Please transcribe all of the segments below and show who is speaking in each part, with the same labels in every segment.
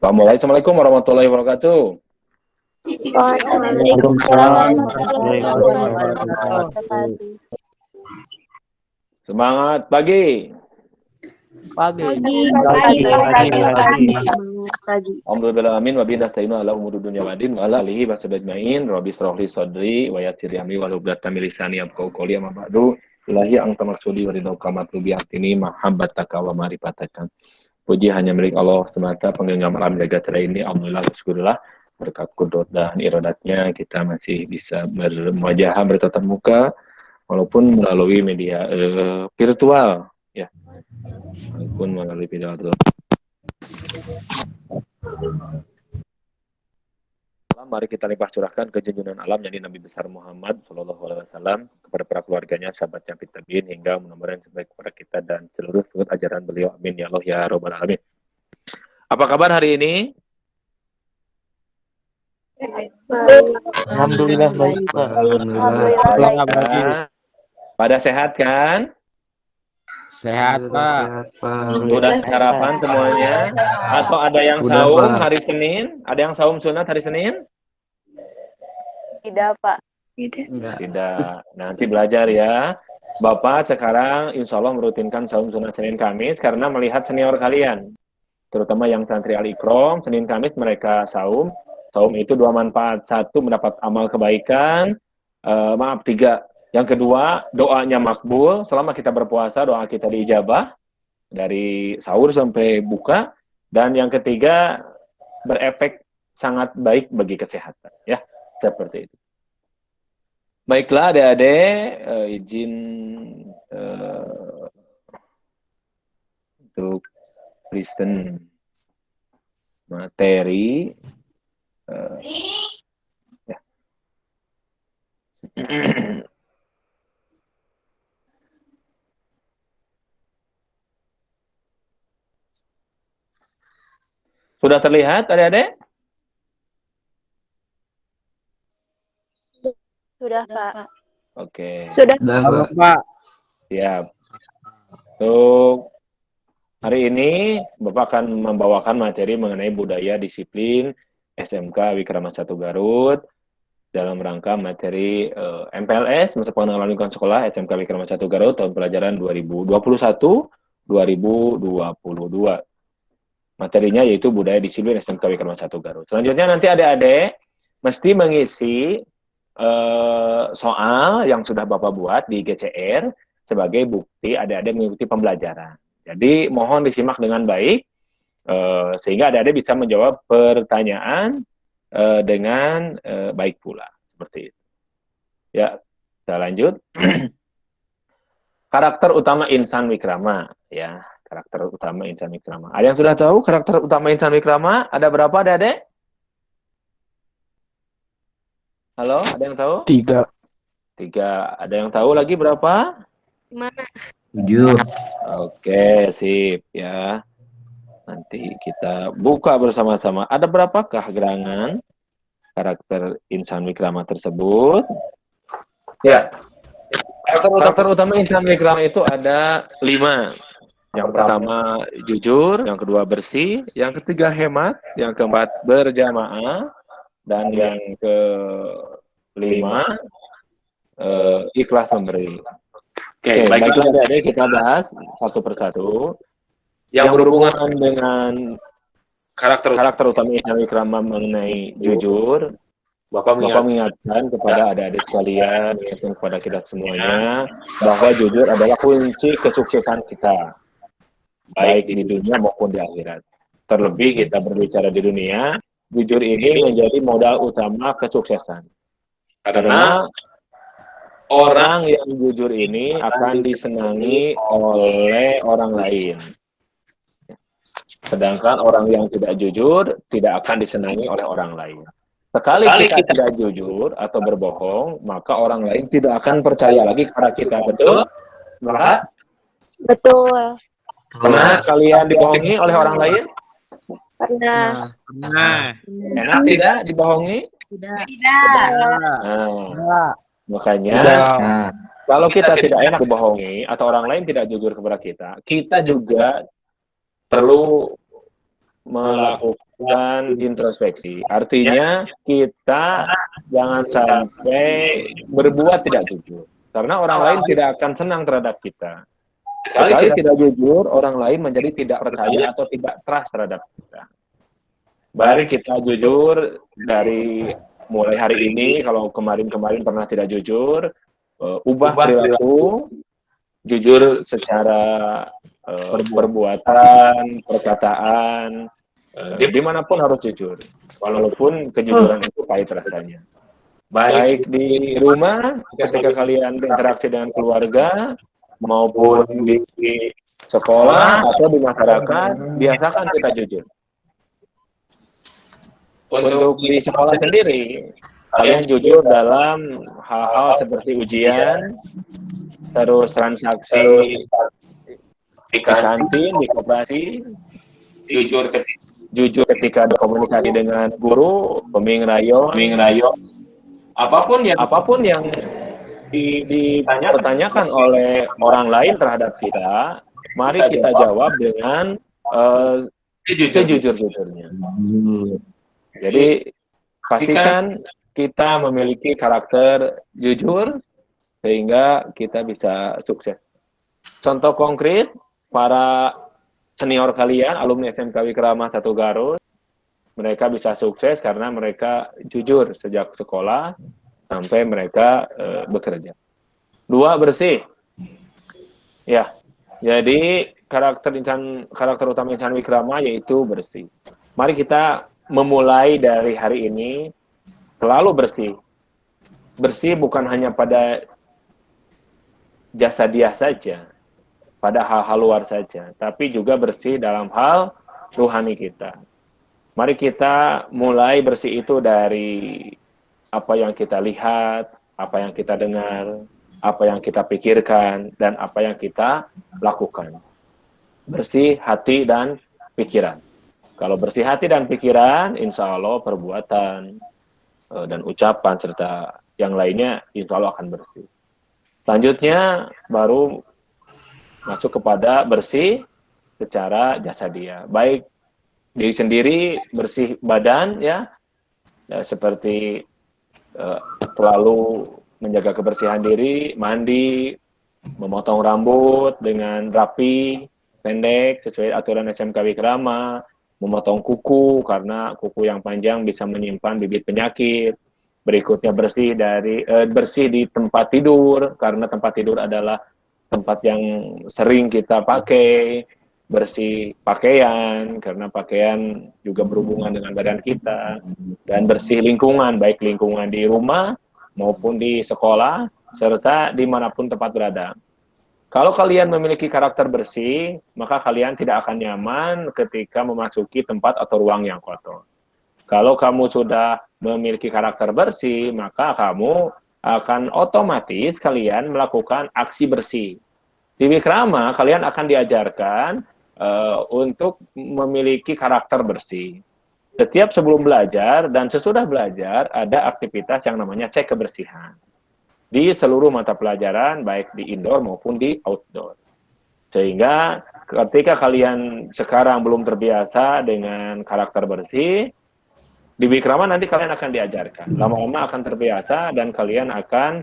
Speaker 1: Assalamualaikum warahmatullahi wabarakatuh.
Speaker 2: Waalaikumsalam warahmatullahi
Speaker 3: Waalaikumsalam.
Speaker 2: wabarakatuh.
Speaker 1: Semangat pagi.
Speaker 2: Pagi.
Speaker 1: Alhamdulillahirabbil alamin wa bihi nasta'inu ala umuri dunya waddin wa ala alihi washabihi ajmain. Rabbi shrah li sadri wa yassir li amri wahlul 'uqdatam min lisani yafqahu qawli. Amma ba'du. Ilahi anta maksudi wa ridha kamatlubi atini mahabbataka wa ma'rifataka. Puji hanya milik Allah semata, penggenggam alam jagat raya ini. Alhamdulillah, syukurlah berkat kudrat dan iradatnya kita masih bisa bermuajah, bertatap muka walaupun melalui media virtual ya. Walaupun melalui video virtual. Mari kita limpah curahkan ke junjungan alam yakni Nabi besar Muhammad Shallallahu Alaihi Wasallam, kepada para keluarganya, sahabatnya, tabi'in hingga mudah-mudahan terbaik kepada kita dan seluruh pengikut ajaran beliau. Amin ya Allah ya Rabbal alamin. Apa kabar hari ini?
Speaker 3: Alhamdulillah baik, Pak.
Speaker 2: Alhamdulillah baik.
Speaker 1: Pada sehat kan?
Speaker 3: Sehat, Pak.
Speaker 1: Sudah sarapan semuanya? Atau ada yang saum hari Senin? Ada yang saum sunat hari Senin?
Speaker 2: Tidak, Pak.
Speaker 1: Tidak. Nanti belajar ya. Bapak sekarang insya Allah merutinkan saum sunat Senin Kamis karena melihat senior kalian. Terutama yang santri Al-Ikrom, Senin Kamis mereka saum. Saum itu dua manfaat. Satu, mendapat amal kebaikan. Tiga. Yang kedua, doanya makbul. Selama kita berpuasa, doa kita diijabah. Dari sahur sampai buka. Dan yang ketiga, berefek sangat baik bagi kesehatan. Ya, seperti itu. Baiklah adik-adik, izin untuk present materi. Ya. Sudah terlihat adik-adik?
Speaker 2: Sudah, Pak.
Speaker 1: Oke.
Speaker 2: Sudah,
Speaker 3: Pak.
Speaker 1: Siap. Untuk hari ini, Bapak akan membawakan materi mengenai budaya disiplin SMK Wikrama 1 Garut dalam rangka materi MPLS, masa pengenalan lingkungan sekolah SMK Wikrama 1 Garut tahun pelajaran 2021-2022. Materinya yaitu budaya disiplin SMK Wikrama 1 Garut. Selanjutnya nanti adik-adik mesti mengisi soal yang sudah Bapak buat di GCR sebagai bukti adik-adik mengikuti pembelajaran. Jadi mohon disimak dengan baik sehingga adik-adik bisa menjawab pertanyaan dengan baik pula, seperti itu. Ya, kita lanjut. Karakter utama insan wikrama, ya. Karakter utama insan wikrama. Ada yang sudah tahu karakter utama insan wikrama? Ada berapa adik-adik? Halo, ada yang tahu?
Speaker 3: 3.
Speaker 1: Ada yang tahu lagi berapa?
Speaker 2: 5.
Speaker 3: 7.
Speaker 1: Oke, sip ya. Nanti kita buka bersama-sama. Ada berapakah gerangan karakter insan wikrama tersebut? Ya. Karakter utama insan wikrama itu ada 5. Yang pertama jujur, yang kedua bersih, yang ketiga hemat, yang keempat berjamaah, dan yang kelima ikhlas memberi. Oke, baiklah adik-adik, kita bahas satu persatu. Yang berhubungan dengan karakter utama insan wikrama mengenai jujur, Bapak mengingatkan kepada adik-adik sekalian, mengingatkan kepada kita semuanya, bahwa jujur adalah kunci kesuksesan kita, baik di dunia maupun di akhirat. Terlebih kita berbicara di dunia, jujur ini menjadi modal utama kesuksesan. Karena orang yang jujur ini akan disenangi oleh orang lain. Sedangkan orang yang tidak jujur tidak akan disenangi oleh orang lain. Sekali kita tidak jujur atau berbohong, maka orang lain tidak akan percaya lagi kepada kita. Betul? Maka?
Speaker 2: Betul.
Speaker 1: Pernah kalian dibohongi oleh orang lain?
Speaker 2: Pernah.
Speaker 1: Enak tidak dibohongi?
Speaker 2: Tidak.
Speaker 1: Nah, makanya kalau kita tidak enak dibohongi atau orang lain tidak jujur kepada kita, kita juga perlu melakukan melakukan introspeksi. Artinya kita jangan sampai berbuat tidak jujur. Karena orang lain tidak akan senang terhadap kita. Sekali tidak jujur, orang lain menjadi tidak percaya atau tidak trust terhadap kita. Mari kita jujur dari mulai hari ini. Kalau kemarin-kemarin pernah tidak jujur, ubah perilaku, jujur secara perbuatan, perkataan, dimanapun harus jujur. Walaupun kejujuran itu pahit rasanya. Baik di rumah, ketika kalian berinteraksi dengan keluarga, maupun di sekolah atau di masyarakat, biasakan kita jujur. Untuk di sekolah sendiri, kalian jujur dalam hal-hal seperti ujian, terus transaksi di kantin, di koperasi, jujur ketika berkomunikasi dengan guru, pembimbing rayon, apapun yang ditanyakan oleh orang lain terhadap kita, mari kita jawab dengan sejujur-jujurnya. Jadi pastikan kita memiliki karakter jujur sehingga kita bisa sukses. Contoh konkret, para senior kalian, alumni SMK Wikrama 1 Garut, mereka bisa sukses karena mereka jujur sejak sekolah sampai mereka bekerja. 2, bersih. Ya, jadi karakter utama insan Wikrama yaitu bersih. Mari kita memulai dari hari ini selalu bersih. Bersih bukan hanya pada jasa dia saja, pada hal-hal luar saja, tapi juga bersih dalam hal rohani kita. Mari kita mulai bersih itu dari apa yang kita lihat, apa yang kita dengar, apa yang kita pikirkan, dan apa yang kita lakukan. Bersih hati dan pikiran. Kalau bersih hati dan pikiran, insya Allah perbuatan dan ucapan serta yang lainnya insya Allah akan bersih. Selanjutnya baru masuk kepada bersih secara jasa dia. Baik diri sendiri, bersih badan ya seperti selalu menjaga kebersihan diri, mandi, memotong rambut dengan rapi, pendek sesuai aturan SMK Wikrama, memotong kuku karena kuku yang panjang bisa menyimpan bibit penyakit. Berikutnya bersih di tempat tidur karena tempat tidur adalah tempat yang sering kita pakai. Bersih pakaian karena pakaian juga berhubungan dengan badan kita, dan bersih lingkungan, baik lingkungan di rumah maupun di sekolah serta dimanapun tempat berada. Kalau kalian memiliki karakter bersih, maka kalian tidak akan nyaman ketika memasuki tempat atau ruang yang kotor. Kalau kamu sudah memiliki karakter bersih, maka kamu akan otomatis kalian melakukan aksi bersih. Di Wikrama, kalian akan diajarkan untuk memiliki karakter bersih. Setiap sebelum belajar dan sesudah belajar, ada aktivitas yang namanya cek kebersihan. Di seluruh mata pelajaran, baik di indoor maupun di outdoor. Sehingga ketika kalian sekarang belum terbiasa dengan karakter bersih, di Wikrama nanti kalian akan diajarkan. Lama-lama akan terbiasa dan kalian akan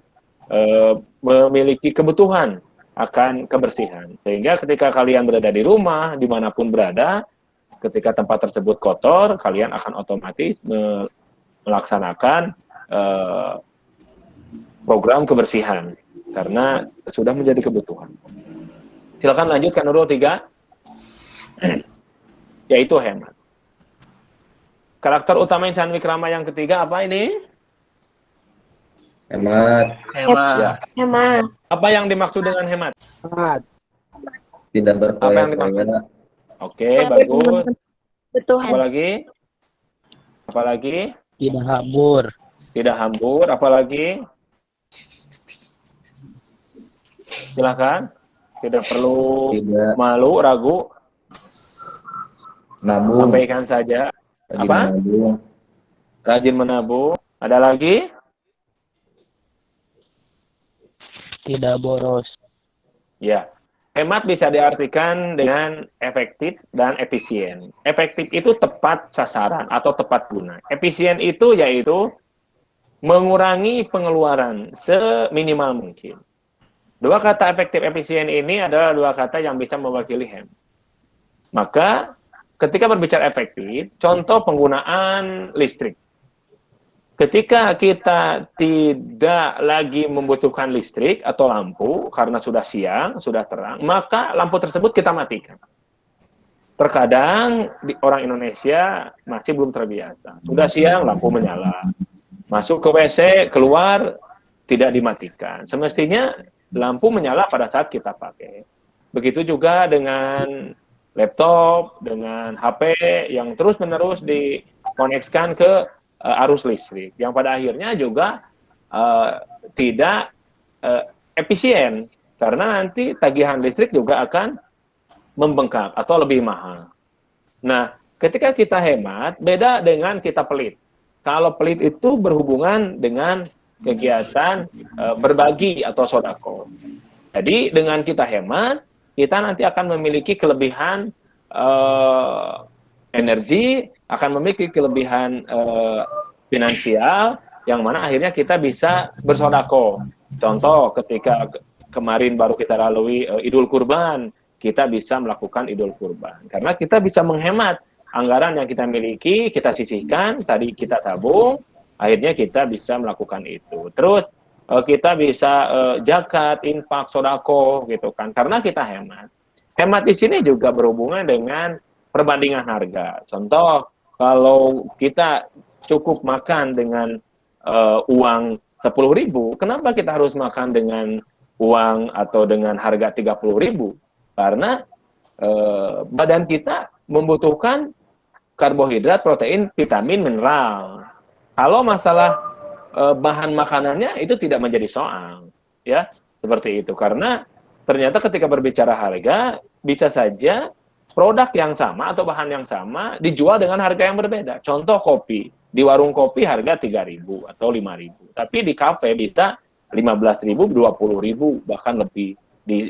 Speaker 1: memiliki kebutuhan akan kebersihan. Sehingga ketika kalian berada di rumah, dimanapun berada, ketika tempat tersebut kotor, kalian akan otomatis melaksanakan program kebersihan. Karena sudah menjadi kebutuhan. Silakan lanjutkan Nurul 3. Yaitu hemat. Karakter utama insan Wikrama yang ketiga apa ini?
Speaker 3: Hemat.
Speaker 1: Ya.
Speaker 2: Hemat.
Speaker 1: Apa yang dimaksud dengan hemat?
Speaker 3: Tidak
Speaker 1: Apa yang dimaksud?
Speaker 3: berpoya-poya.
Speaker 1: Oke, bagus.
Speaker 2: Betul.
Speaker 1: Apa lagi? Apa lagi?
Speaker 3: Tidak hambur.
Speaker 1: Tidak hambur. Apa lagi? Silakan. Tidak perlu
Speaker 3: Tidak
Speaker 1: malu, ragu.
Speaker 3: nabung.
Speaker 1: Sampaikan saja.
Speaker 3: Rajin
Speaker 1: Apa?
Speaker 3: menabung.
Speaker 1: Rajin menabung. Ada lagi?
Speaker 3: Tidak boros.
Speaker 1: Ya. Hemat bisa diartikan dengan efektif dan efisien. Efektif itu tepat sasaran atau tepat guna. Efisien itu yaitu mengurangi pengeluaran seminimal mungkin. Dua kata efektif efisien ini adalah dua kata yang bisa mewakili hemat. Maka ketika berbicara efektif, contoh penggunaan listrik. Ketika kita tidak lagi membutuhkan listrik atau lampu karena sudah siang, sudah terang, maka lampu tersebut kita matikan. Terkadang orang Indonesia masih belum terbiasa. Sudah siang, lampu menyala. Masuk ke WC, keluar, tidak dimatikan. Semestinya lampu menyala pada saat kita pakai. Begitu juga dengan laptop, dengan HP yang terus-menerus dikoneksikan ke arus listrik, yang pada akhirnya juga tidak efisien, karena nanti tagihan listrik juga akan membengkak atau lebih mahal. Nah, ketika kita hemat, beda dengan kita pelit. Kalau pelit itu berhubungan dengan kegiatan berbagi atau sodako. Jadi dengan kita hemat, kita nanti akan memiliki kelebihan energi, akan memiliki kelebihan finansial, yang mana akhirnya kita bisa bersodako. Contoh, ketika kemarin baru kita lalui Idul Kurban, kita bisa melakukan Idul Kurban. Karena kita bisa menghemat anggaran yang kita miliki, kita sisihkan, tadi kita tabung, akhirnya kita bisa melakukan itu. Terus kita bisa zakat, infak, sodako, gitu kan, karena kita hemat. Hemat di sini juga berhubungan dengan perbandingan harga. Contoh, kalau kita cukup makan dengan uang 10.000, kenapa kita harus makan dengan uang atau dengan harga 30.000? Karena badan kita membutuhkan karbohidrat, protein, vitamin, mineral. Kalau masalah bahan makanannya itu tidak menjadi soal, ya, seperti itu. Karena ternyata ketika berbicara harga, bisa saja produk yang sama atau bahan yang sama dijual dengan harga yang berbeda. Contoh kopi, di warung kopi harga 3.000 atau 5.000, tapi di kafe bisa 15.000, 20.000, bahkan lebih. Di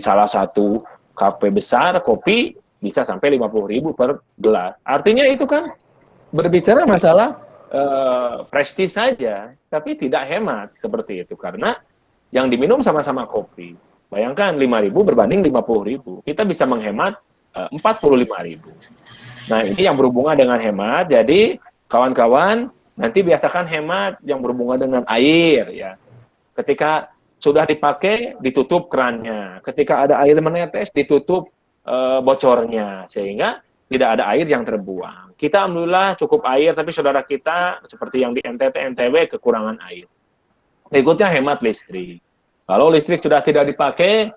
Speaker 1: salah satu kafe besar kopi bisa sampai 50.000 per gelas. Artinya itu kan berbicara masalah prestis saja, tapi tidak hemat seperti itu, karena yang diminum sama-sama kopi. Bayangkan 5.000 berbanding 50.000, kita bisa menghemat 45.000. Nah, ini yang berhubungan dengan hemat. Jadi kawan-kawan nanti biasakan hemat yang berhubungan dengan air, ya. Ketika sudah dipakai, ditutup kerannya. Ketika ada air menetes, ditutup bocornya, sehingga tidak ada air yang terbuang. Kita alhamdulillah cukup air, tapi saudara kita seperti yang di NTT, NTB kekurangan air. Berikutnya hemat listrik. Kalau listrik sudah tidak dipakai,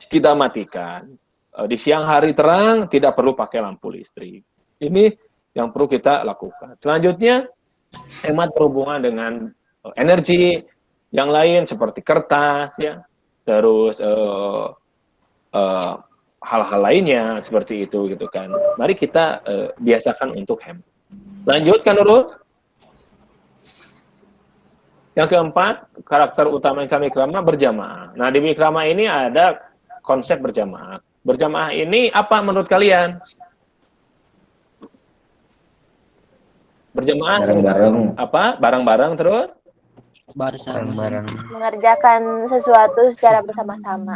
Speaker 1: kita matikan. Di siang hari terang, tidak perlu pakai lampu listrik. Ini yang perlu kita lakukan. Selanjutnya, hemat berhubungan dengan energi yang lain seperti kertas, ya, terus hal-hal lainnya seperti itu, gitu kan. Mari kita biasakan untuk hemat. Lanjutkan dulu. Yang keempat, karakter utama Islam Ikrama berjamaah. Nah, di Ikrama ini ada konsep berjamaah. Berjamaah ini apa menurut kalian? Berjamaah
Speaker 3: Bareng-bareng.
Speaker 1: apa? Bareng-bareng terus?
Speaker 3: Bareng-bareng.
Speaker 2: Mengerjakan sesuatu secara bersama-sama.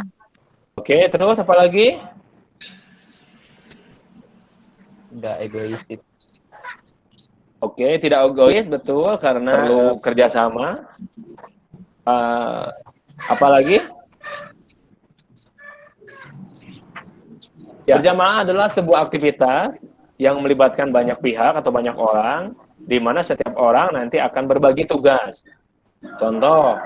Speaker 1: Oke, terus apa lagi?
Speaker 3: Nggak egois.
Speaker 1: Oke, tidak egois, betul, karena perlu kerjasama. Apalagi? Ya, berjamaah adalah sebuah aktivitas yang melibatkan banyak pihak atau banyak orang, di mana setiap orang nanti akan berbagi tugas. Contoh,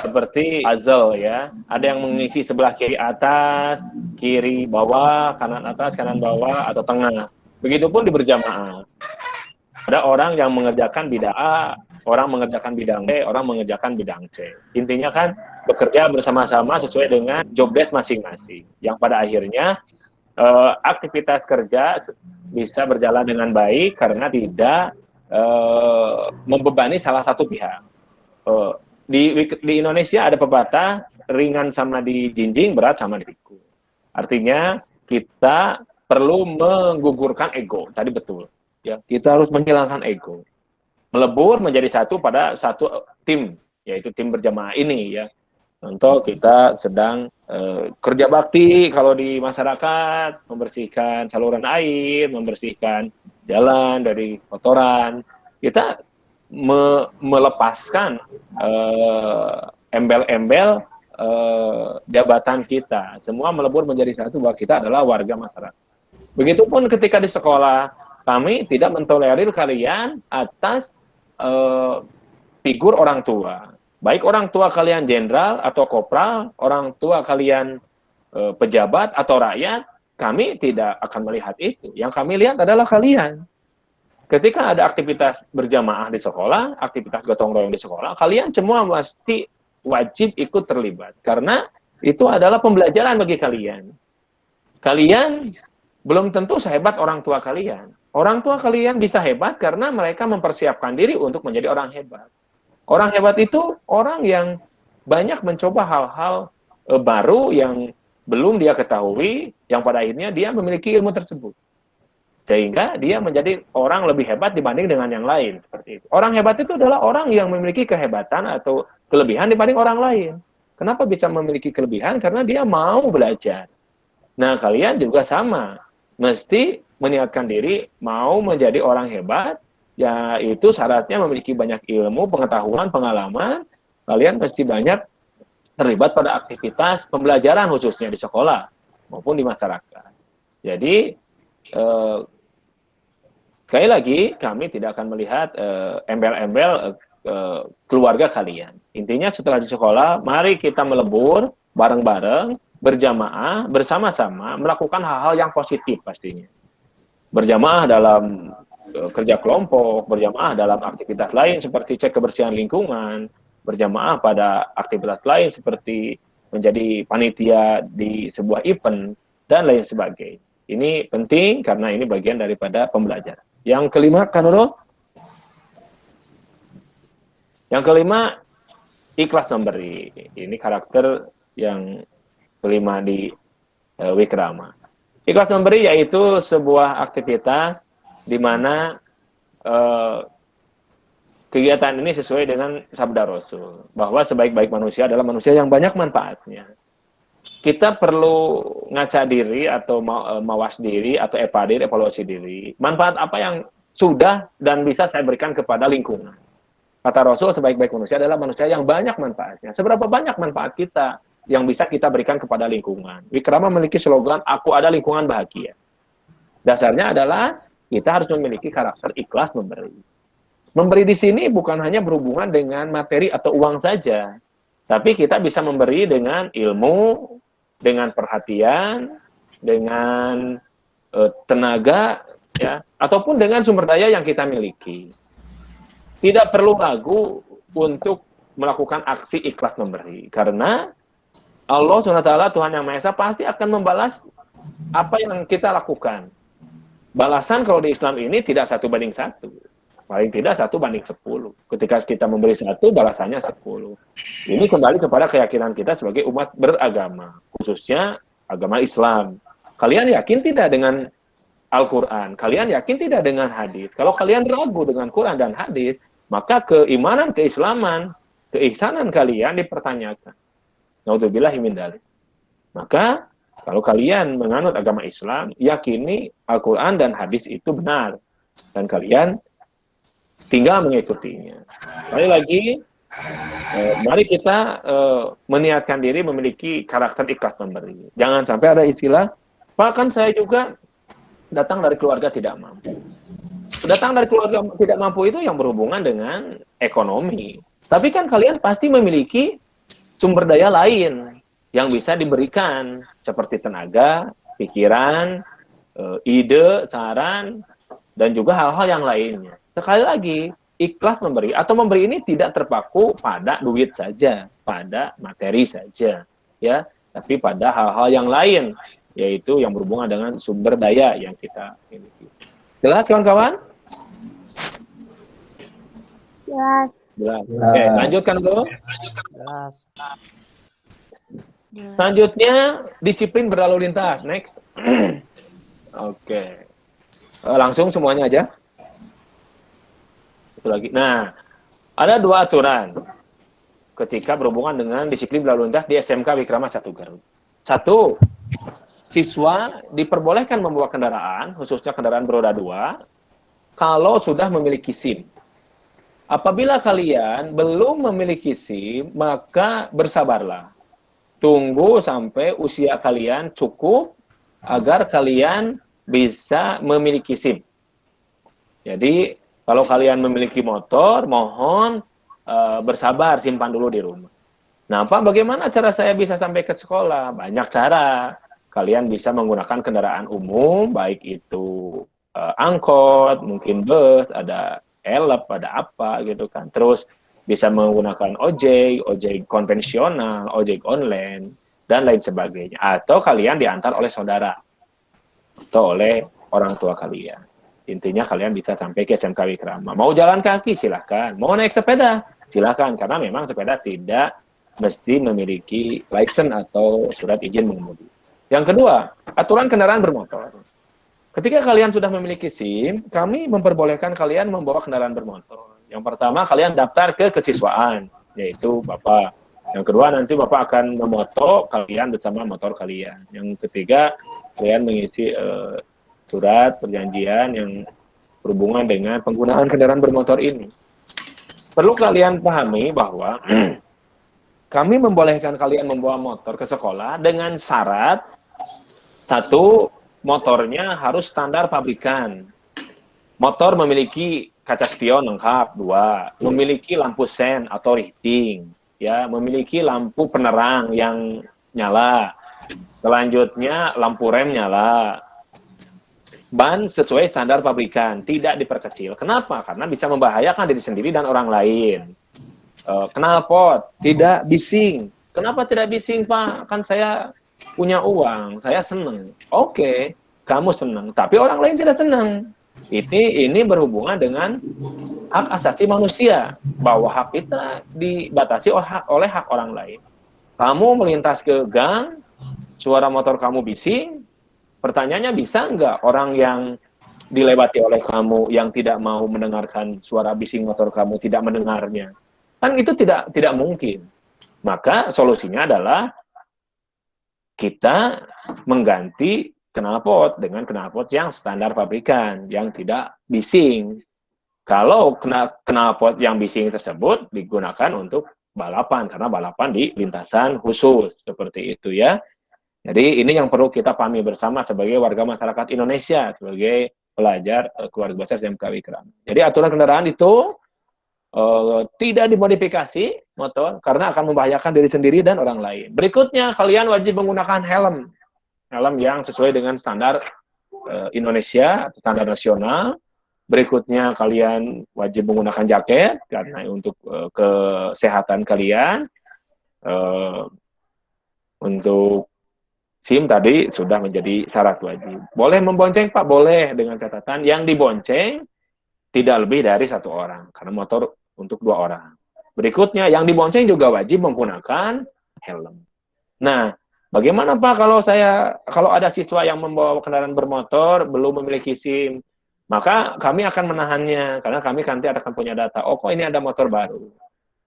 Speaker 1: seperti puzzle, ya. Ada yang mengisi sebelah kiri atas, kiri bawah, kanan atas, kanan bawah, atau tengah. Begitupun di berjamaah. Ada orang yang mengerjakan bidang A, orang mengerjakan bidang B, orang mengerjakan bidang C. Intinya kan bekerja bersama-sama sesuai dengan job desk masing-masing. Yang pada akhirnya aktivitas kerja bisa berjalan dengan baik karena tidak membebani salah satu pihak. Di Indonesia ada pepatah, ringan sama dijinjing, berat sama dipikul. Artinya kita perlu menggugurkan ego. Tadi betul. Ya, kita harus menghilangkan ego. Melebur menjadi satu pada satu tim, yaitu tim berjamaah ini ya. Contoh kita sedang kerja bakti kalau di masyarakat, membersihkan saluran air, membersihkan jalan dari kotoran. Kita melepaskan embel-embel jabatan kita. Semua melebur menjadi satu bahwa kita adalah warga masyarakat. Begitupun ketika di sekolah, kami tidak mentolerir kalian atas figur orang tua. Baik orang tua kalian jenderal atau kopral, orang tua kalian pejabat atau rakyat, kami tidak akan melihat itu. Yang kami lihat adalah kalian. Ketika ada aktivitas berjamaah di sekolah, aktivitas gotong royong di sekolah, kalian semua pasti wajib ikut terlibat. Karena itu adalah pembelajaran bagi kalian. Kalian belum tentu sehebat orang tua kalian. Orang tua kalian bisa hebat karena mereka mempersiapkan diri untuk menjadi orang hebat. Orang hebat itu orang yang banyak mencoba hal-hal baru yang belum dia ketahui, yang pada akhirnya dia memiliki ilmu tersebut. Sehingga dia menjadi orang lebih hebat dibanding dengan yang lain. Seperti itu. Orang hebat itu adalah orang yang memiliki kehebatan atau kelebihan dibanding orang lain. Kenapa bisa memiliki kelebihan? Karena dia mau belajar. Nah, kalian juga sama. Mesti meniatkan diri mau menjadi orang hebat, yaitu syaratnya memiliki banyak ilmu, pengetahuan, pengalaman. Kalian mesti banyak terlibat pada aktivitas pembelajaran khususnya di sekolah maupun di masyarakat. Jadi sekali lagi kami tidak akan melihat embel-embel keluarga kalian. Intinya setelah di sekolah, mari kita melebur bareng-bareng, berjamaah, bersama-sama melakukan hal-hal yang positif pastinya. Berjamaah dalam kerja kelompok, berjamaah dalam aktivitas lain seperti cek kebersihan lingkungan, berjamaah pada aktivitas lain seperti menjadi panitia di sebuah event, dan lain sebagainya. Ini penting karena ini bagian daripada pembelajaran. Yang kelima, Kak Nurul? Yang kelima, ikhlas memberi. Ini karakter yang kelima di Wikrama. Ikhlas memberi yaitu sebuah aktivitas di mana kegiatan ini sesuai dengan sabda Rasul, bahwa sebaik-baik manusia adalah manusia yang banyak manfaatnya. Kita perlu ngaca diri atau mawas diri atau evaluasi diri. Manfaat apa yang sudah dan bisa saya berikan kepada lingkungan. Kata Rasul, sebaik-baik manusia adalah manusia yang banyak manfaatnya. Seberapa banyak manfaat kita yang bisa kita berikan kepada lingkungan. Wikrama memiliki slogan, aku ada lingkungan bahagia. Dasarnya adalah kita harus memiliki karakter ikhlas memberi. Memberi di sini bukan hanya berhubungan dengan materi atau uang saja. Tapi kita bisa memberi dengan ilmu, dengan perhatian, dengan tenaga, ya, ataupun dengan sumber daya yang kita miliki. Tidak perlu ragu untuk melakukan aksi ikhlas memberi. Karena Allah SWT, Tuhan Yang Maha Esa, pasti akan membalas apa yang kita lakukan. Balasan kalau di Islam ini tidak 1 banding 1. Paling tidak 1 banding 10. Ketika kita memberi 1, balasannya 10. Ini kembali kepada keyakinan kita sebagai umat beragama, khususnya agama Islam. Kalian yakin tidak dengan Al-Quran? Kalian yakin tidak dengan hadis? Kalau kalian ragu dengan Quran dan hadis, maka keimanan, keislaman, keihsanan kalian dipertanyakan. Naudzubillahi min dzalik. Maka kalau kalian menganut agama Islam, yakini Al-Quran dan hadis itu benar, dan kalian tinggal mengikutinya. Sekali lagi, mari kita meniatkan diri memiliki karakter ikhlas memberi. Jangan sampai ada istilah, Pak, kan saya juga datang dari keluarga tidak mampu. Datang dari keluarga tidak mampu itu yang berhubungan dengan ekonomi. Tapi kan kalian pasti memiliki sumber daya lain yang bisa diberikan, seperti tenaga, pikiran, ide, saran, dan juga hal-hal yang lainnya. Sekali lagi, ikhlas memberi atau memberi ini tidak terpaku pada duit saja, pada materi saja, ya, tapi pada hal-hal yang lain, yaitu yang berhubungan dengan sumber daya yang kita miliki. Jelas, kawan-kawan?
Speaker 2: Jelas.
Speaker 1: Jelas. Oke, lanjutkan dulu.
Speaker 3: Jelas.
Speaker 1: Selanjutnya, disiplin berlalu lintas. Next. Oke. Langsung semuanya aja. Itu lagi. Nah, ada 2 aturan ketika berhubungan dengan disiplin berlalu lintas di SMK Wikrama 1 Garut. 1, siswa diperbolehkan membawa kendaraan, khususnya kendaraan beroda 2, kalau sudah memiliki SIM. Apabila kalian belum memiliki SIM, maka bersabarlah. Tunggu sampai usia kalian cukup agar kalian bisa memiliki SIM. Jadi, kalau kalian memiliki motor, mohon bersabar, simpan dulu di rumah. Nah, Pak, bagaimana cara saya bisa sampai ke sekolah? Banyak cara. Kalian bisa menggunakan kendaraan umum, baik itu angkot, mungkin bus, ada elep, ada apa gitu kan. Terus bisa menggunakan ojek konvensional, ojek online, dan lain sebagainya. Atau kalian diantar oleh saudara, atau oleh orang tua kalian. Intinya kalian bisa sampai ke SMK Wikrama. Mau jalan kaki, silahkan. Mau naik sepeda, silahkan. Karena memang sepeda tidak mesti memiliki license atau surat izin mengemudi. Yang kedua, aturan kendaraan bermotor. Ketika kalian sudah memiliki SIM, kami memperbolehkan kalian membawa kendaraan bermotor. Yang pertama, kalian daftar ke kesiswaan, yaitu Bapak. Yang kedua, nanti Bapak akan memoto kalian bersama motor kalian. Yang ketiga, kalian mengisi surat perjanjian yang berhubungan dengan penggunaan kendaraan bermotor ini. Perlu kalian pahami bahwa kami membolehkan kalian membawa motor ke sekolah dengan syarat, 1, motornya harus standar pabrikan. Motor memiliki kaca spion lengkap, 2, memiliki lampu sen atau riting, ya, memiliki lampu penerang yang nyala. Selanjutnya lampu rem nyala. Ban sesuai standar pabrikan, tidak diperkecil. Kenapa? Karena bisa membahayakan diri sendiri dan orang lain. Knalpot tidak bising. Kenapa tidak bising, Pak? Kan saya punya uang, saya senang. Oke, kamu senang, tapi orang lain tidak senang. Ini berhubungan dengan hak asasi manusia, bahwa hak kita dibatasi oleh hak orang lain. Kamu melintas ke gang, suara motor kamu bising, pertanyaannya, bisa nggak orang yang dilewati oleh kamu yang tidak mau mendengarkan suara bising motor kamu tidak mendengarnya? Kan itu tidak mungkin. Maka solusinya adalah kita mengganti knalpot dengan knalpot yang standar pabrikan, yang tidak bising. Kalau knalpot yang bising tersebut digunakan untuk balapan, karena balapan di lintasan khusus, seperti itu ya. Jadi ini yang perlu kita pahami bersama sebagai warga masyarakat Indonesia, sebagai pelajar keluarga besar SMK Wikrama. Jadi aturan kendaraan itu tidak dimodifikasi motor karena akan membahayakan diri sendiri dan orang lain. Berikutnya, kalian wajib menggunakan helm yang sesuai dengan standar Indonesia atau standar nasional. Berikutnya, kalian wajib menggunakan jaket karena untuk kesehatan kalian. Untuk SIM tadi sudah menjadi syarat wajib. Boleh membonceng, Pak? Boleh, dengan catatan yang dibonceng tidak lebih dari 1 orang, karena motor untuk 2 orang. Berikutnya, yang dibonceng juga wajib menggunakan helm. Nah, bagaimana Pak kalau ada siswa yang membawa kendaraan bermotor belum memiliki SIM? Maka kami akan menahannya, karena kami nanti akan punya data. Oh, kok ini ada motor baru?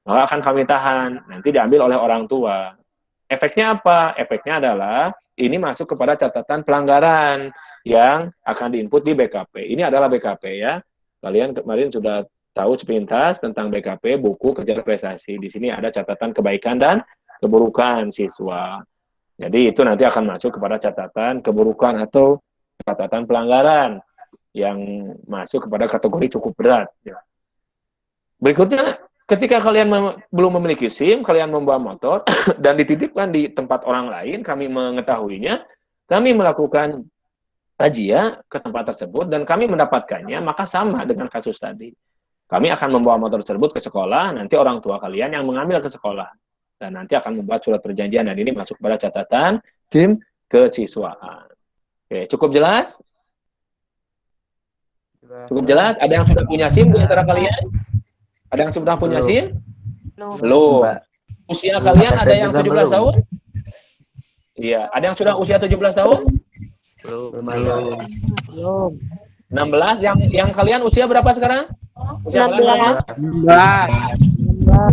Speaker 1: Maka akan kami tahan, nanti diambil oleh orang tua. Efeknya apa? Efeknya adalah ini masuk kepada catatan pelanggaran yang akan diinput di BKP. Ini adalah BKP ya. Kalian kemarin sudah tahu sepintas tentang BKP, buku kejar prestasi. Di sini ada catatan kebaikan dan keburukan siswa. Jadi itu nanti akan masuk kepada catatan keburukan atau catatan pelanggaran yang masuk kepada kategori cukup berat. Berikutnya, ketika kalian belum memiliki SIM, kalian membawa motor dan dititipkan di tempat orang lain, kami mengetahuinya, kami melakukan razia ke tempat tersebut dan kami mendapatkannya, maka sama dengan kasus tadi. Kami akan membawa motor tersebut ke sekolah, nanti orang tua kalian yang mengambil ke sekolah. Dan nanti akan membuat surat perjanjian, dan ini masuk pada catatan tim kesiswaan. Oke, cukup jelas? Cukup jelas? Ada yang sudah punya SIM di antara kalian? Ada yang sudah punya SIM? Belum. Usia kalian ada yang 17 tahun? Iya, ada yang sudah usia 17 tahun?
Speaker 3: Belum.
Speaker 1: 16, yang kalian usia berapa sekarang? Usia kalian berapa?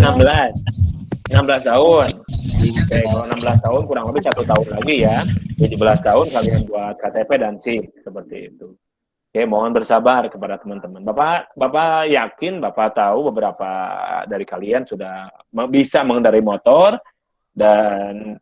Speaker 1: 16. 16 tahun. Oke, kalau 16 tahun kurang lebih 1 tahun lagi ya. 17 tahun kalian buat KTP dan SIM seperti itu. Oke, mohon bersabar kepada teman-teman. Bapak yakin, Bapak tahu beberapa dari kalian sudah bisa mengendarai motor dan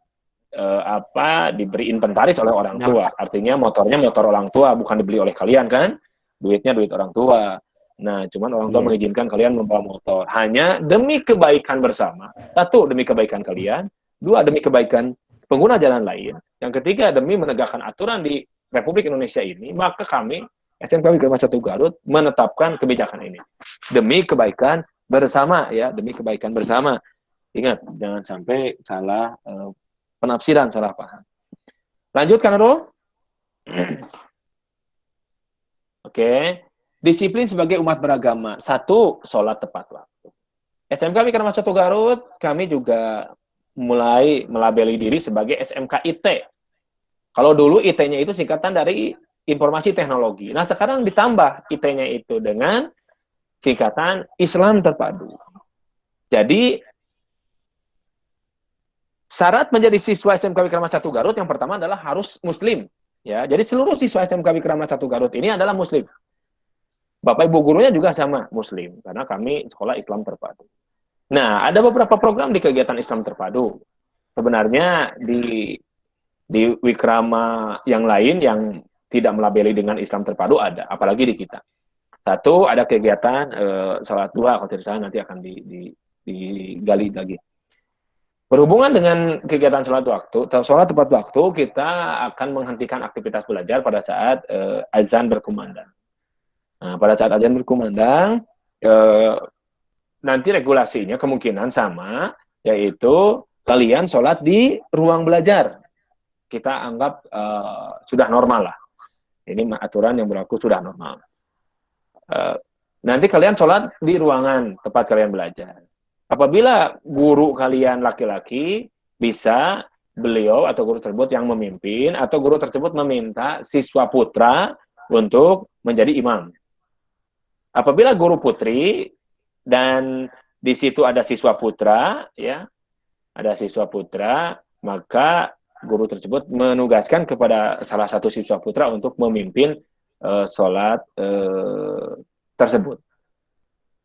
Speaker 1: diberi inventaris oleh orang tua. Artinya motornya motor orang tua, bukan dibeli oleh kalian kan? Duitnya duit orang tua. Nah, cuman orang tua mengizinkan kalian membawa motor hanya demi kebaikan bersama. Satu, demi kebaikan kalian. Dua, demi kebaikan pengguna jalan lain. Yang ketiga, demi menegakkan aturan di Republik Indonesia ini, maka kami SMK Wikrama 1 Garut menetapkan kebijakan ini demi kebaikan bersama ya, demi kebaikan bersama. Ingat, jangan sampai salah penafsiran, salah paham. Lanjutkan, Nurul. Oke. Disiplin sebagai umat beragama. 1, sholat tepat waktu. SMK Wikrama 1 Garut, kami juga mulai melabeli diri sebagai SMK IT. Kalau dulu IT-nya itu singkatan dari informasi teknologi. Nah, sekarang ditambah IT-nya itu dengan singkatan Islam terpadu. Jadi, syarat menjadi siswa SMK Wikrama 1 Garut yang pertama adalah harus muslim. Ya, jadi seluruh siswa SMK Wikrama 1 Garut ini adalah muslim. Bapak Ibu gurunya juga sama muslim karena kami sekolah Islam terpadu. Nah, ada beberapa program di kegiatan Islam terpadu. Sebenarnya di Wikrama yang lain yang tidak melabeli dengan Islam terpadu ada, apalagi di kita. Satu, ada kegiatan salat duha, kalau tidak salah nanti akan digali lagi. Berhubungan dengan kegiatan sholat tepat waktu, kita akan menghentikan aktivitas belajar pada saat azan berkumandang. Nah, pada saat azan berkumandang, nanti regulasinya kemungkinan sama, yaitu kalian sholat di ruang belajar. Kita anggap sudah normal lah. Ini aturan yang berlaku sudah normal. Nanti kalian sholat di ruangan tempat kalian belajar. Apabila guru kalian laki-laki, bisa beliau atau guru tersebut yang memimpin, atau guru tersebut meminta siswa putra untuk menjadi imam. Apabila guru putri dan di situ ada siswa putra, ya, ada siswa putra, maka guru tersebut menugaskan kepada salah satu siswa putra untuk memimpin sholat tersebut.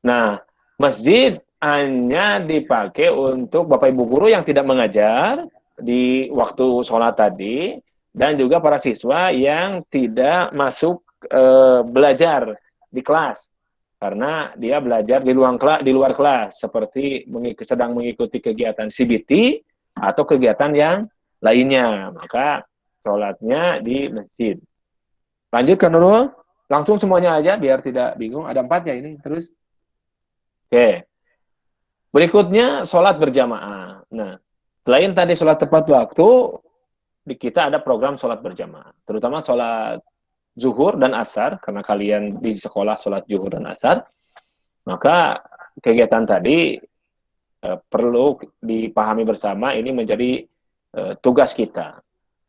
Speaker 1: Nah, masjid hanya dipakai untuk Bapak Ibu guru yang tidak mengajar di waktu sholat tadi, dan juga para siswa yang tidak masuk belajar di kelas. Karena dia belajar di luar kelas, seperti sedang mengikuti kegiatan CBT atau kegiatan yang lainnya. Maka sholatnya di masjid. Lanjutkan dulu. Langsung semuanya aja, biar tidak bingung. Ada 4 ya ini, terus. Oke. Berikutnya, sholat berjamaah. Nah, selain tadi sholat tepat waktu, di kita ada program sholat berjamaah. Terutama sholat zuhur dan asar, karena kalian di sekolah sholat zuhur dan asar, maka kegiatan tadi perlu dipahami bersama, ini menjadi tugas kita.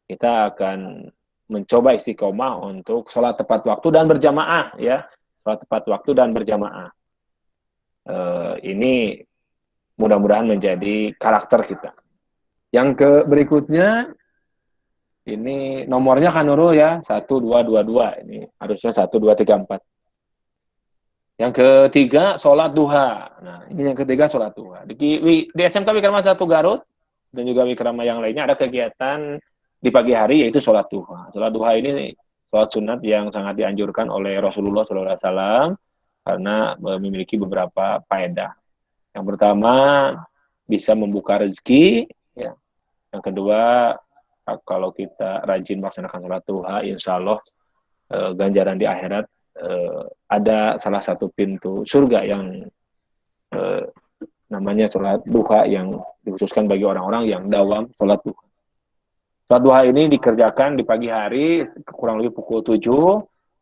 Speaker 1: Kita akan mencoba istiqomah untuk sholat tepat waktu dan berjamaah, ya, sholat tepat waktu dan berjamaah. Ini mudah-mudahan menjadi karakter kita. Yang berikutnya, ini nomornya kan Nurul ya, 1, 2, 2, 2. Ini harusnya 1, 2, 3, 4. Yang ketiga, sholat duha. Nah, ini yang ketiga, sholat duha. Di SMK Wikrama 1 Garut, dan juga Wikrama yang lainnya, ada kegiatan di pagi hari, yaitu sholat duha. Sholat duha ini sholat sunat yang sangat dianjurkan oleh Rasulullah SAW, karena memiliki beberapa faedah. Yang pertama, bisa membuka rezeki. Ya. Yang kedua, kalau kita rajin melaksanakan sholat duha, insya Allah ganjaran di akhirat, ada salah satu pintu surga yang namanya sholat duha, yang dikhususkan bagi orang-orang yang dawam sholat duha. Sholat duha ini dikerjakan di pagi hari, kurang lebih pukul 7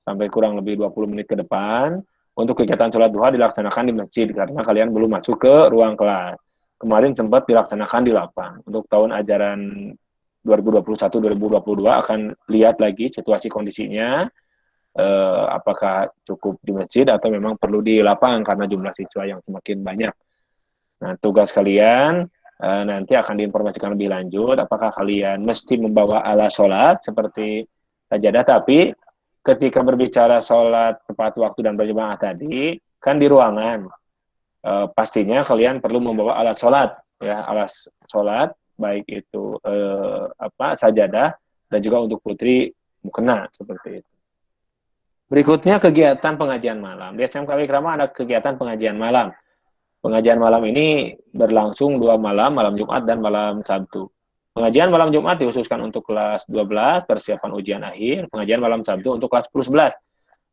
Speaker 1: sampai kurang lebih 20 menit ke depan. Untuk kegiatan sholat duha dilaksanakan di masjid, karena kalian belum masuk ke ruang kelas. Kemarin sempat dilaksanakan di lapang. Untuk tahun ajaran 2021-2022 akan lihat lagi situasi kondisinya, apakah cukup di masjid atau memang perlu di lapangan karena jumlah siswa yang semakin banyak. Nah, tugas kalian nanti akan diinformasikan lebih lanjut, apakah kalian mesti membawa alat sholat seperti sajadah, tapi ketika berbicara sholat tepat waktu dan berjamaah tadi, kan di ruangan, pastinya kalian perlu membawa alat sholat, ya, alat sholat, baik itu sajadah, dan juga untuk putri mukena, seperti itu. Berikutnya kegiatan pengajian malam. Di SMK Wikrama ada kegiatan pengajian malam. Pengajian malam ini berlangsung 2 malam, malam Jumat dan malam Sabtu. Pengajian malam Jumat dikhususkan untuk kelas 12, persiapan ujian akhir. Pengajian malam Sabtu untuk kelas 10-11.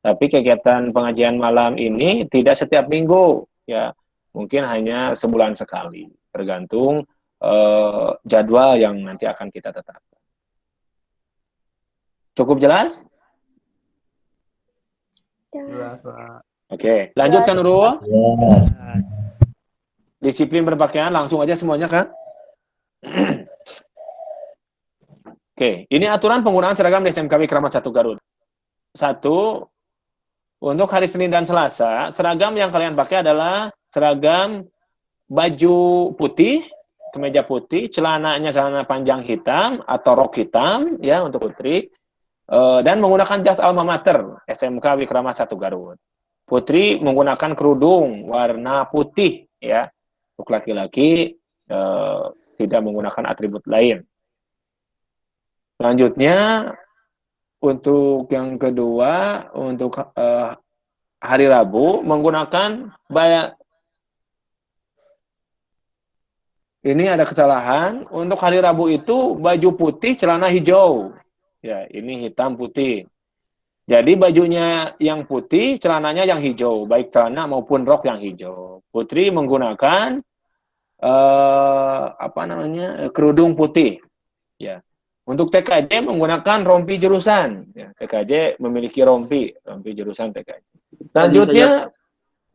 Speaker 1: Tapi kegiatan pengajian malam ini tidak setiap minggu, ya, mungkin hanya sebulan sekali, tergantung jadwal yang nanti akan kita tetapkan. Cukup jelas?
Speaker 3: Jelas, Pak.
Speaker 1: Oke, lanjutkan Nurul.
Speaker 3: Ya.
Speaker 1: Disiplin berpakaian, langsung aja semuanya kan? Oke, ini aturan penggunaan seragam di SMK Wikrama 1 Garut. 1, untuk hari Senin dan Selasa, seragam yang kalian pakai adalah seragam baju putih, kemeja putih, celananya celana panjang hitam atau rok hitam, ya, untuk putri, dan menggunakan jas alma mater SMK Wikrama 1 Garut. Putri menggunakan kerudung warna putih, ya. Untuk laki-laki tidak menggunakan atribut lain. Selanjutnya, untuk yang kedua, untuk hari Rabu menggunakan ini ada kesalahan. Untuk hari Rabu itu baju putih, celana hijau. Ya, ini hitam putih. Jadi bajunya yang putih, celananya yang hijau, baik celana maupun rok yang hijau. Putri menggunakan kerudung putih. Ya. Untuk TKJ menggunakan rompi jurusan. Ya, TKJ memiliki rompi jurusan TKJ. Selanjutnya,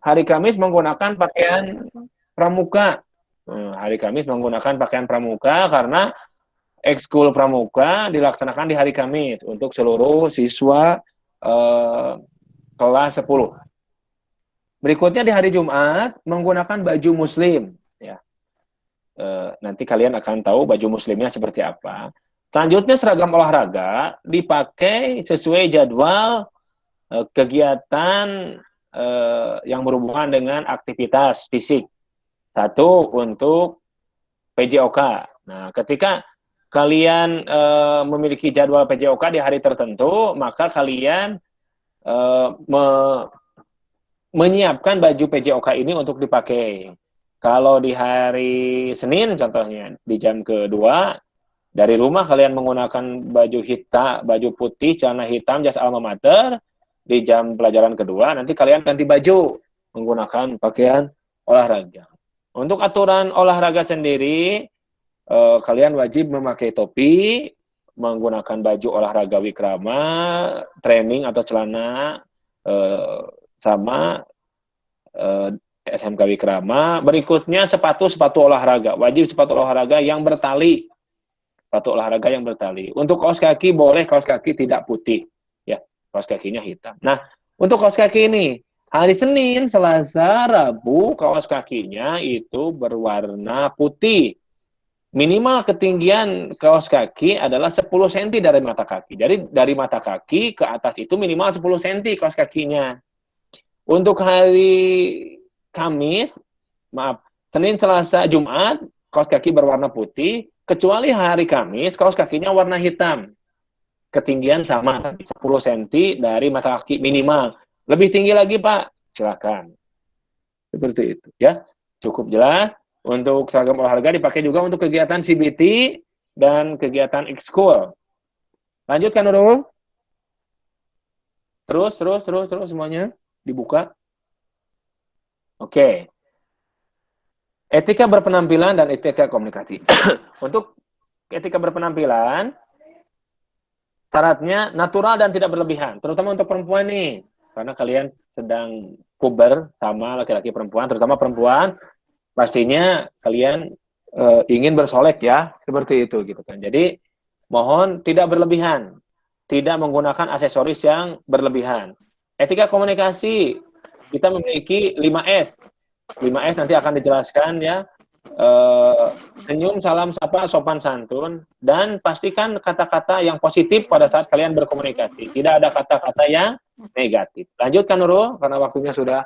Speaker 1: hari Kamis menggunakan pakaian pramuka. Hari Kamis menggunakan pakaian pramuka karena ekskul pramuka dilaksanakan di hari Kamis untuk seluruh siswa kelas 10. Berikutnya di hari Jumat menggunakan baju muslim. Ya. Nanti kalian akan tahu baju muslimnya seperti apa. Selanjutnya seragam olahraga dipakai sesuai jadwal kegiatan yang berhubungan dengan aktivitas fisik. 1, untuk PJOK. Nah, ketika kalian memiliki jadwal PJOK di hari tertentu, maka kalian menyiapkan baju PJOK ini untuk dipakai. Kalau di hari Senin, contohnya, di jam kedua, dari rumah kalian menggunakan baju hitam, baju putih, celana hitam, jas alma mater. Di jam pelajaran kedua, nanti kalian ganti baju menggunakan pakaian olahraga. Untuk aturan olahraga sendiri, kalian wajib memakai topi, menggunakan baju olahraga Wikrama, training atau celana sama SMK Wikrama. Berikutnya sepatu olahraga, wajib sepatu olahraga yang bertali. Sepatu olahraga yang bertali. Untuk kaos kaki boleh kaos kaki tidak putih, ya, kaos kakinya hitam. Nah, untuk kaos kaki ini hari Senin, Selasa, Rabu kaos kakinya itu berwarna putih. Minimal ketinggian kaos kaki adalah 10 cm dari mata kaki. Jadi dari mata kaki ke atas itu minimal 10 cm kaos kakinya. Untuk hari Kamis, Senin, Selasa, Jumat, kaos kaki berwarna putih, kecuali hari Kamis, kaos kakinya warna hitam. Ketinggian sama, 10 cm dari mata kaki minimal. Lebih tinggi lagi, Pak, silakan. Seperti itu, ya. Cukup jelas. Untuk seragam olahraga dipakai juga untuk kegiatan CBT dan kegiatan ekskul. Lanjutkan, Nurul. Terus semuanya dibuka. Oke. Etika berpenampilan dan etika komunikasi. Untuk etika berpenampilan, syaratnya natural dan tidak berlebihan, terutama untuk perempuan nih, karena kalian sedang puber sama laki-laki perempuan, terutama perempuan, pastinya kalian ingin bersolek, ya, seperti itu gitu kan. Jadi mohon tidak berlebihan, tidak menggunakan aksesoris yang berlebihan. Etika komunikasi, kita memiliki 5S. 5S nanti akan dijelaskan ya. Senyum, salam, sapa, sopan santun, dan pastikan kata-kata yang positif pada saat kalian berkomunikasi. Tidak ada kata-kata yang negatif. Lanjutkan Nurul, karena waktunya sudah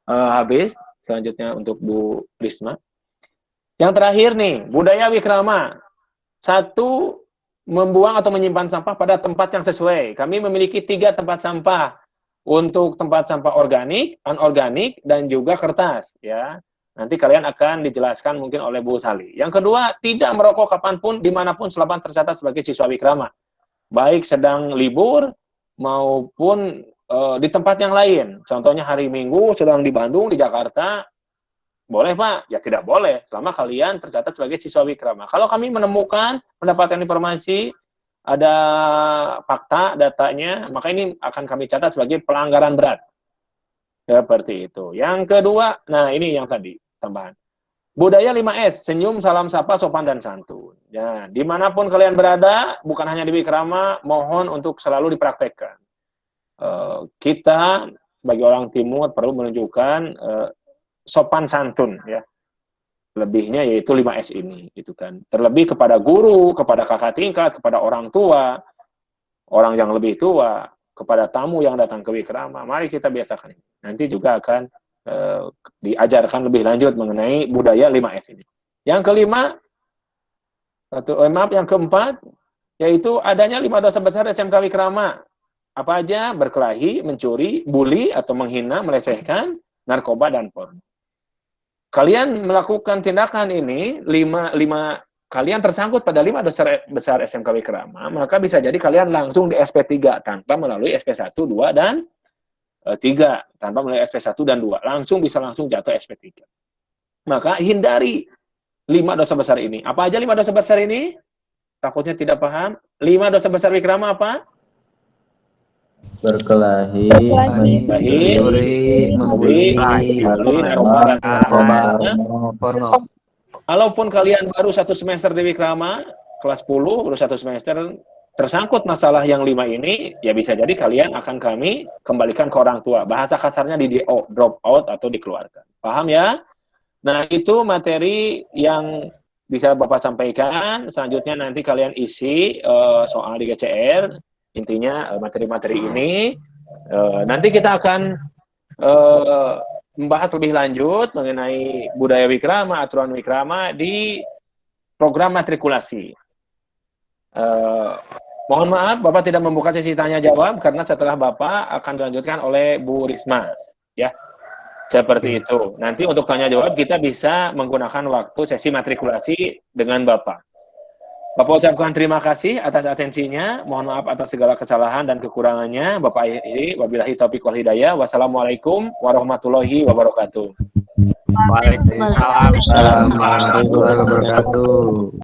Speaker 1: habis. Selanjutnya untuk Bu Risma. Yang terakhir nih, budaya wikrama. Satu, membuang atau menyimpan sampah pada tempat yang sesuai. Kami memiliki 3 tempat sampah. Untuk tempat sampah organik, anorganik, dan juga kertas. Ya, nanti kalian akan dijelaskan mungkin oleh Bu Sali. Yang kedua, tidak merokok kapanpun, dimanapun selama tercatat sebagai siswa wikrama. Baik sedang libur maupun di tempat yang lain. Contohnya hari Minggu sedang di Bandung, di Jakarta, boleh Pak? Ya tidak boleh, selama kalian tercatat sebagai siswa wikrama. Kalau kami menemukan, mendapatkan informasi, ada fakta, datanya, maka ini akan kami catat sebagai pelanggaran berat. Seperti itu. Yang kedua, nah ini yang tadi, tambahan. Budaya 5S, senyum, salam, sapa, sopan, dan santun. Ya, dimanapun kalian berada, bukan hanya di wikrama, mohon untuk selalu dipraktekkan. Kita, sebagai orang timur, perlu menunjukkan sopan santun, ya. Lebihnya yaitu 5S ini, gitu kan. Terlebih kepada guru, kepada kakak tingkat, kepada orang tua, orang yang lebih tua, kepada tamu yang datang ke wikrama. Mari kita biasakan ini. Nanti juga akan diajarkan lebih lanjut mengenai budaya 5S ini. Yang kelima, yang keempat, yaitu adanya 5 dosa besar SMK Wikrama. Apa aja? Berkelahi, mencuri, bully, atau menghina, melecehkan, narkoba, dan porno. Kalian melakukan tindakan ini, kalian tersangkut pada 5 dosa besar SMK Wikrama, maka bisa jadi kalian langsung di SP3 tanpa melalui SP1, 2, dan 3. Tanpa melalui SP1 dan 2. Bisa langsung jatuh SP3. Maka hindari 5 dosa besar ini. Apa aja 5 dosa besar ini? Takutnya tidak paham. 5 dosa besar wikrama apa?
Speaker 4: Berkelahi,
Speaker 1: mencuri, membuli, narkoba,
Speaker 3: porno.
Speaker 1: Kalaupun kalian baru 1 semester di wikrama, kelas 10, baru 1 semester, tersangkut masalah yang 5 ini, ya bisa jadi kalian akan kami kembalikan ke orang tua. Bahasa kasarnya di DO, drop out atau dikeluarkan. Paham ya? Nah, itu materi yang bisa Bapak sampaikan. Selanjutnya nanti kalian isi soal di GCR. Intinya materi-materi ini. Nanti kita akan membahas lebih lanjut mengenai budaya wikrama, aturan wikrama di program matrikulasi. Mohon maaf, Bapak tidak membuka sesi tanya jawab karena setelah Bapak akan dilanjutkan oleh Bu Risma, ya. Seperti itu. Nanti untuk tanya jawab kita bisa menggunakan waktu sesi matrikulasi dengan Bapak. Bapak ucapkan terima kasih atas atensinya. Mohon maaf atas segala kesalahan dan kekurangannya. Bapak akhiri, wabillahi taufiq wal hidayah. Wassalamualaikum warahmatullahi wabarakatuh.
Speaker 3: Waalaikumsalam warahmatullahi wabarakatuh.